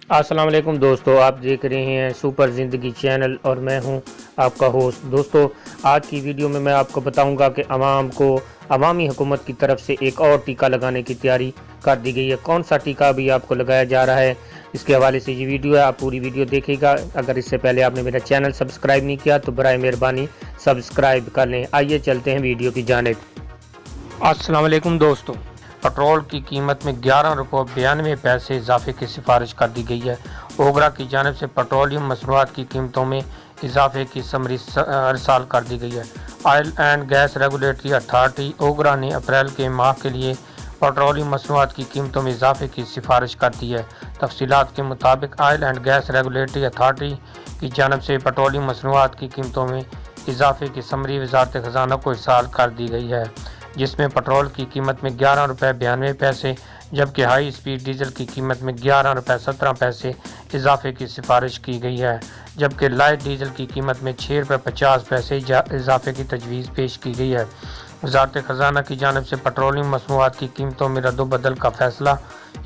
अस्सलाम वालेकुम दोस्तों, आप देख रहे हैं सुपर ज़िंदगी चैनल और मैं हूं आपका होस्ट। दोस्तों, आज की वीडियो में मैं आपको बताऊंगा कि अवाम को अवामी हुकूमत की तरफ से एक और टीका लगाने की तैयारी कर दी गई है। कौन सा टीका भी आपको लगाया जा रहा है, इसके हवाले से ये वीडियो है। आप पूरी वीडियो देखिएगा। अगर इससे पहले आपने मेरा चैनल सब्सक्राइब नहीं किया तो बराए मेहरबानी सब्सक्राइब कर लें। आइए चलते हैं वीडियो की जानिब। अस्सलाम वालेकुम दोस्तों, पेट्रोल की कीमत में 11 रुपये 92 पैसे इजाफे की सिफारिश कर दी गई है। ओगरा की जानिब से पेट्रोलियम मसनूआत की कीमतों में इजाफे की समरी अरसाल कर दी गई है। Oil and gas regulatory authority OGRA ने अप्रैल के माह के लिए पेट्रोलियम मसनूआत की कीमतों में इजाफे की सिफारिश कर दी है। तफसीलात के मुताबिक oil and gas regulatory authority की जानिब से पेट्रोलियम मसनूआत की कीमतों में इजाफे की समरी वजारत ख़जाना को इरसाल कर दी गई है, जिसमें पेट्रोल की कीमत में 11 रुपये 92 पैसे जबकि हाई स्पीड डीजल की कीमत में 11 रुपये 17 पैसे इजाफे की सिफारिश की गई है, जबकि लाइट डीजल की कीमत में 6 रुपये 50 पैसे इजाफे की तजवीज़ पेश की गई है। वजारत ख़जाना की जानब से पेट्रोलियम मसनूआत की कीमतों में रद्दोबदल का फैसला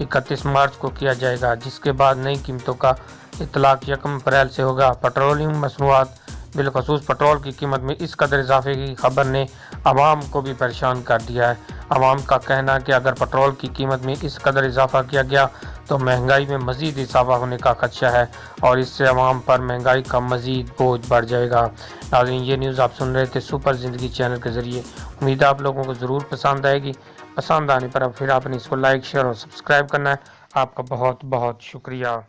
31 मार्च को किया जाएगा, जिसके बाद नई कीमतों का इतलाक 1 अप्रैल से होगा। पेट्रोलियम मसनूआत बिलखसूस पेट्रोल की कीमत में इस कदर इजाफे की खबर ने आवाम को भी परेशान कर दिया है। आवाम का कहना है कि अगर पेट्रोल की कीमत में इस कदर इजाफा किया गया तो महंगाई में मज़ीद इजाफा होने का खदशा है और इससे आवाम पर महंगाई का मज़ीद बोझ बढ़ जाएगा। नाज़रीन, ये न्यूज़ आप सुन रहे थे सुपर ज़िंदगी चैनल के ज़रिए। उम्मीद है आप लोगों को ज़रूर पसंद आएगी। पसंद आने पर फिर आपने इसको लाइक, शेयर और सब्सक्राइब करना है। आपका बहुत बहुत शुक्रिया।